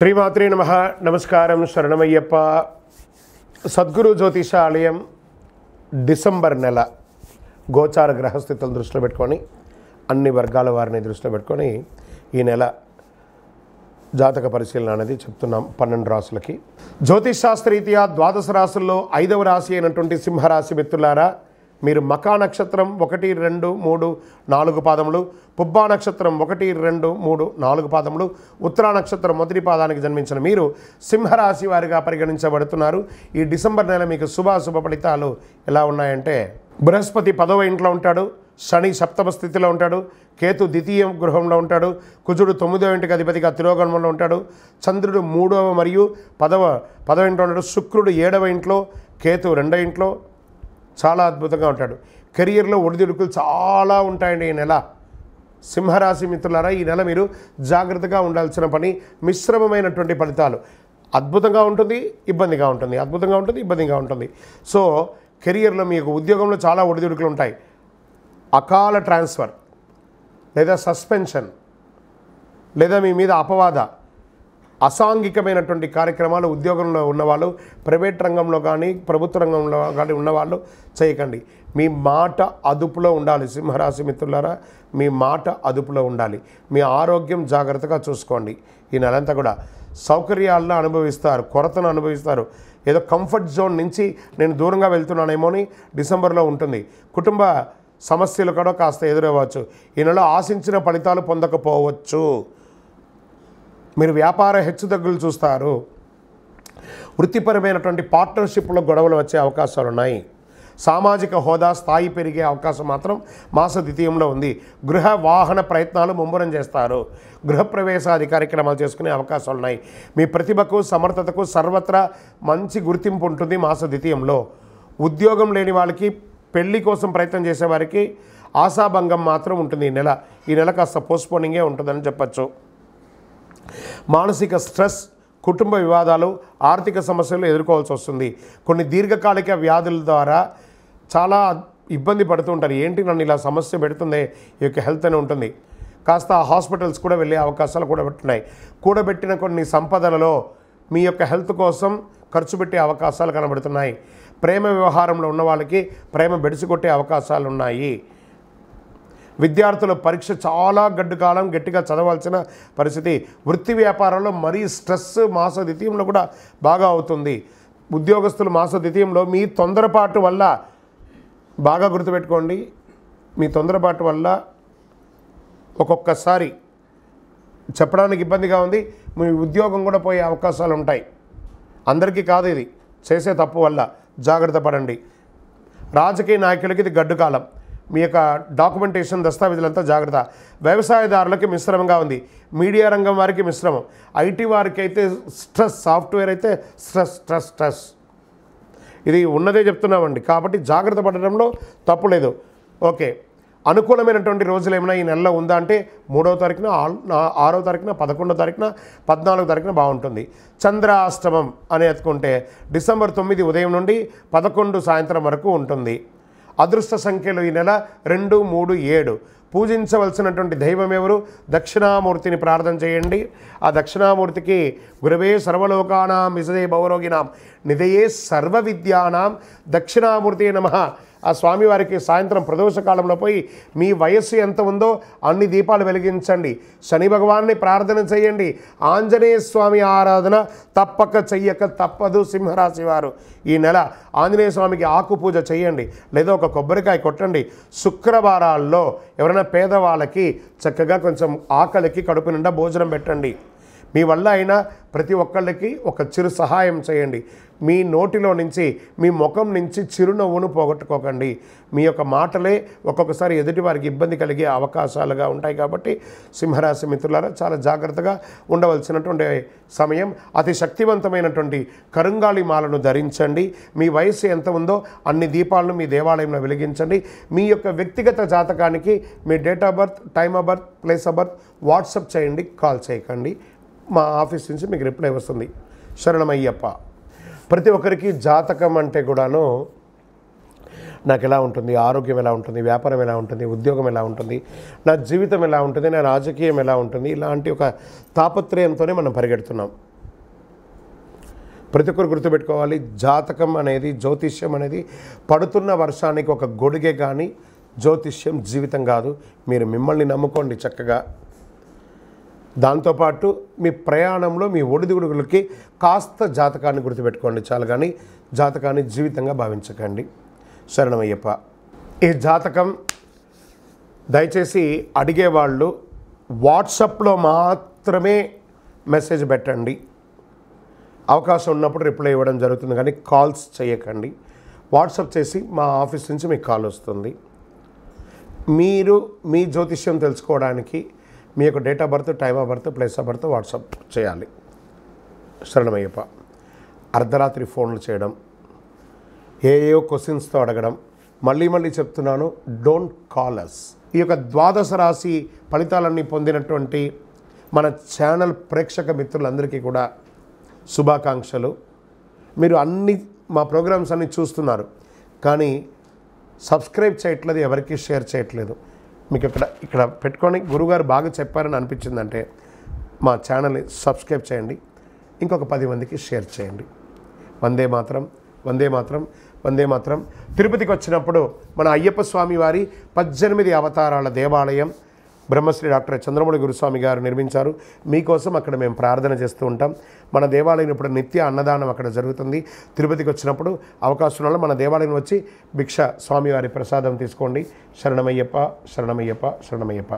శ్రీమాత్రే నమః. నమస్కారం. శరణమయ్యప్ప. సద్గురు జ్యోతిషాలయం డిసెంబర్ నెల గోచార గ్రహస్థితులను దృష్టిలో పెట్టుకొని అన్ని వర్గాల వారిని దృష్టిలో పెట్టుకొని ఈ నెల జాతక పరిశీలన అనేది చెప్తున్నాం 12 రాశులకి. జ్యోతిష్ శాస్త్రరీత్యా ద్వాదశ రాశుల్లో 5వ రాశి అయినటువంటి సింహరాశి మిత్రులారా, మీరు మకా నక్షత్రం 1, 2, 3, 4 పాదములు, పుబ్బా నక్షత్రం 1, 2, 3, 4 పాదములు, ఉత్తరా నక్షత్రం మొదటి పాదానికి జన్మించిన మీరు సింహరాశి వారిగా పరిగణించబడుతున్నారు. ఈ డిసెంబర్ నెల మీకు శుభాశుభ ఫలితాలు ఎలా ఉన్నాయంటే, బృహస్పతి 10వ ఇంట్లో ఉంటాడు, శని 7వ స్థితిలో ఉంటాడు, కేతు 2వ గృహంలో ఉంటాడు, కుజుడు 9వ ఇంటికి అధిపతిగా తిరోగమనంలో ఉంటాడు, చంద్రుడు 3వ మరియు 10వ ఇంట్లో ఉంటాడు, శుక్రుడు 7వ ఇంట్లో, కేతు 2వ ఇంట్లో. చాలా అద్భుతంగా ఉంటాడు. కెరియర్లో ఒడిదుడుకులు చాలా ఉంటాయండి ఈ నెల. సింహరాశి మిత్రులారా, ఈ నెల మీరు జాగ్రత్తగా ఉండాల్సిన పని మిశ్రమమైనటువంటి ఫలితాలు. అద్భుతంగా ఉంటుంది, ఇబ్బందిగా ఉంటుంది, అద్భుతంగా ఉంటుంది, ఇబ్బందిగా ఉంటుంది. సో కెరియర్లో మీకు ఉద్యోగంలో చాలా ఒడిదుడుకులు ఉంటాయి. అకాల ట్రాన్స్ఫర్ లేదా సస్పెన్షన్ లేదా మీ మీద అపవాద అసాంఘికమైనటువంటి కార్యక్రమాలు ఉద్యోగంలో ఉన్నవాళ్ళు, ప్రైవేట్ రంగంలో కానీ ప్రభుత్వ రంగంలో కానీ ఉన్నవాళ్ళు చేయకండి. మీ మాట అదుపులో ఉండాలి. సింహరాశి మిత్రులారా, మీ మాట అదుపులో ఉండాలి. మీ ఆరోగ్యం జాగ్రత్తగా చూసుకోండి. ఈ నెలంతా కూడా సౌకర్యాలను అనుభవిస్తారు, కొరతను అనుభవిస్తారు. ఏదో కంఫర్ట్ జోన్ నుంచి నేను దూరంగా వెళ్తున్నానేమో అని డిసెంబర్లో ఉంటుంది. కుటుంబ సమస్యలు కూడా కాస్త ఎదురవ్వచ్చు. ఈ నెల ఆశించిన ఫలితాలు పొందకపోవచ్చు. మీరు వ్యాపార హెచ్చుతగ్గులు చూస్తారు. వృత్తిపరమైనటువంటి పార్ట్నర్షిప్లో గొడవలు వచ్చే అవకాశాలు ఉన్నాయి. సామాజిక హోదా స్థాయి పెరిగే అవకాశం మాత్రం మాస ద్వితీయంలో ఉంది. గృహ వాహన ప్రయత్నాలు ముమ్మరం చేస్తారు. గృహప్రవేశాది కార్యక్రమాలు చేసుకునే అవకాశాలు ఉన్నాయి. మీ ప్రతిభకు సమర్థతకు సర్వత్రా మంచి గుర్తింపు ఉంటుంది మాస ద్వితీయంలో. ఉద్యోగం లేని వాళ్ళకి, పెళ్లి కోసం ప్రయత్నం చేసేవారికి ఆశాభంగం మాత్రం ఉంటుంది ఈ నెల కాస్త పోస్ట్పోనింగే ఉంటుందని చెప్పచ్చు. మానసిక స్ట్రెస్, కుటుంబ వివాదాలు, ఆర్థిక సమస్యలు ఎదుర్కోవాల్సి వస్తుంది. కొన్ని దీర్ఘకాలిక వ్యాధుల ద్వారా చాలా ఇబ్బంది పడుతూ ఉంటారు. ఏంటి నన్ను ఇలా సమస్య పెడుతుంది, ఈ యొక్క హెల్త్ అని ఉంటుంది. కాస్త హాస్పిటల్స్ కూడా వెళ్ళే అవకాశాలు కూడా పెట్టున్నాయి. కూడబెట్టిన కొన్ని సంపదలలో మీ యొక్క హెల్త్ కోసం ఖర్చు పెట్టే అవకాశాలు కనబడుతున్నాయి. ప్రేమ వ్యవహారంలో ఉన్న వాళ్ళకి ప్రేమ బెడిసికొట్టే అవకాశాలు ఉన్నాయి. విద్యార్థుల పరీక్ష చాలా గడ్డుకాలం గట్టిగా చదవాల్సిన పరిస్థితి. వృత్తి వ్యాపారంలో మరీ స్ట్రెస్ మాస ద్వితీయంలో కూడా బాగా అవుతుంది. ఉద్యోగస్తులు మాస ద్వితీయంలో మీ తొందరపాటు వల్ల, బాగా గుర్తుపెట్టుకోండి, మీ తొందరపాటు వల్ల ఒక్కొక్కసారి చెప్పడానికి ఇబ్బందిగా ఉంది, మీ ఉద్యోగం కూడా పోయే అవకాశాలు ఉంటాయి. అందరికీ కాదు, ఇది చేసే తప్పు వల్ల జాగ్రత్త పడండి. రాజకీయ నాయకులకి ఇది గడ్డు కాలం. మీ యొక్క డాక్యుమెంటేషన్ దస్తావేజులంతా జాగ్రత్త. వ్యవసాయదారులకి మిశ్రమంగా ఉంది. మీడియా రంగం వారికి మిశ్రమం. ఐటీ వారికి అయితే స్ట్రెస్, సాఫ్ట్వేర్ అయితే స్ట్రెస్. ఇది ఉన్నదే చెప్తున్నామండి. కాబట్టి జాగ్రత్త పడడంలో తప్పు లేదు. ఓకే, అనుకూలమైనటువంటి రోజులు ఏమైనా ఈ నెలలో ఉందా అంటే 3వ తారీఖున, 6వ తారీఖున, 11వ తారీఖున, 14వ తారీఖున బాగుంటుంది. చంద్రాష్టమం అని ఎత్తుకుంటే డిసెంబర్ 9 ఉదయం నుండి 11 సాయంత్రం వరకు ఉంటుంది. అదృష్ట సంఖ్యలు ఈ నెల 2, 3, 7. పూజించవలసినటువంటి దైవం ఎవరు? దక్షిణామూర్తిని ప్రార్థన చేయండి. ఆ దక్షిణామూర్తికి గురవే సర్వలోకానాం విజయే భవరోగినాం నిధయే సర్వ విద్యానాం దక్షిణామూర్తి నమః. ఆ స్వామివారికి సాయంత్రం ప్రదోష కాలంలో పోయి మీ వయస్సు ఎంత ఉందో అన్ని దీపాలు వెలిగించండి. శని భగవాన్ని ప్రార్థన చేయండి. ఆంజనేయ స్వామి ఆరాధన తప్పక చెయ్యక తప్పదు సింహరాశి వారు. ఈ నెల ఆంజనేయ స్వామికి ఆకు పూజ చేయండి, లేదా ఒక కొబ్బరికాయ కొట్టండి. శుక్రవారాల్లో ఎవరైనా పేదవాళ్ళకి చక్కగా కొంచెం ఆకలికి కడుపు నిండా భోజనం పెట్టండి. మీ వల్ల అయినా ప్రతి ఒక్కళ్ళకి ఒక చిరు సహాయం చేయండి. మీ నోటిలో నుంచి, మీ ముఖం నుంచి చిరునవ్వును పోగొట్టుకోకండి. మీ యొక్క మాటలే ఒక్కొక్కసారి ఎదుటి వారికి ఇబ్బంది కలిగే అవకాశాలుగా ఉంటాయి. కాబట్టి సింహరాశి మిత్రులారా, చాలా జాగ్రత్తగా ఉండవలసినటువంటి సమయం. అతి శక్తివంతమైనటువంటి కరుంగాళి మాలను ధరించండి. మీ వయస్సు ఎంత ఉందో అన్ని దీపాలను మీ దేవాలయంలో వెలిగించండి. మీ యొక్క వ్యక్తిగత జాతకానికి మీ date of birth, time of birth, place of birth WhatsApp చేయండి, కాల్ చేయకండి. మా ఆఫీస్ నుంచి మీకు రిప్లై వస్తుంది. శరణమయ్యప్ప. ప్రతి ఒక్కరికి జాతకం అంటే కూడాను నాకు ఎలా ఉంటుంది, ఆరోగ్యం ఎలా ఉంటుంది, వ్యాపారం ఎలా ఉంటుంది, ఉద్యోగం ఎలా ఉంటుంది, నా జీవితం ఎలా ఉంటుంది, నా రాజకీయం ఎలా ఉంటుంది, ఇలాంటి ఒక తాపత్రయంతోనే మనం పరిగెడుతున్నాం. ప్రతి ఒక్కరు గుర్తుపెట్టుకోవాలి, జాతకం అనేది, జ్యోతిష్యం అనేది పడుతున్న వర్షానికి ఒక గొడుగే కానీ జ్యోతిష్యం జీవితం కాదు. మీరు మిమ్మల్ని నమ్ముకోండి చక్కగా. దాంతోపాటు మీ ప్రయాణంలో మీ ఒడిదుడుగులకి కాస్త జాతకాన్ని గుర్తుపెట్టుకోండి చాలు, కానీ జాతకాన్ని జీవితంగా భావించకండి. శరణమయ్యప్ప. ఈ జాతకం దయచేసి అడిగేవాళ్ళు వాట్సాప్లో మాత్రమే మెసేజ్ పెట్టండి. అవకాశం ఉన్నప్పుడు రిప్లై ఇవ్వడం జరుగుతుంది, కానీ కాల్స్ చేయకండి. వాట్సాప్ చేసి మా ఆఫీస్ నుంచి మీకు కాల్ వస్తుంది. మీరు మీ జ్యోతిష్యం తెలుసుకోవడానికి మీ యొక్క date of birth, time of birth, place of birth WhatsApp చేయాలి. శరణమయ్యప్ప. అర్ధరాత్రి ఫోన్లు చేయడం, ఏయో క్వశ్చన్స్తో అడగడం, మళ్ళీ చెప్తున్నాను, డోంట్ కాల్ అస్. ఈ యొక్క ద్వాదశ రాశి ఫలితాలన్నీ పొందినటువంటి మన ఛానల్ ప్రేక్షక మిత్రులందరికీ కూడా శుభాకాంక్షలు. మీరు మా ప్రోగ్రామ్స్ అన్నీ చూస్తున్నారు, కానీ సబ్స్క్రైబ్ చేయట్లేదు, ఎవరికి షేర్ చేయట్లేదు. మీకు ఇక్కడ పెట్టుకొని గురుగారు బాగా చెప్పారని అనిపించిందంటే మా ఛానల్ని సబ్స్క్రైబ్ చేయండి, ఇంకొక 10 మందికి షేర్ చేయండి. వందే మాత్రం, వందే మాత్రం, వందే మాత్రం. తిరుపతికి వచ్చినప్పుడు మన అయ్యప్ప స్వామి వారి 18 అవతారాల దేవాలయం బ్రహ్మశ్రీ డాక్టర్ చంద్రమౌళి గురుస్వామి గారు నిర్మించారు. మీకోసం అక్కడ మేము ప్రార్థన చేస్తూ ఉంటాం. మన దేవాలయం ఇప్పుడు నిత్య అన్నదానం అక్కడ జరుగుతుంది. తిరుపతికి వచ్చినప్పుడు అవకాశం వల్ల మన దేవాలయం వచ్చి భిక్ష స్వామివారి ప్రసాదం తీసుకోండి. శరణమయ్యప్ప, శరణమయ్యప్ప, శరణమయ్యప్ప.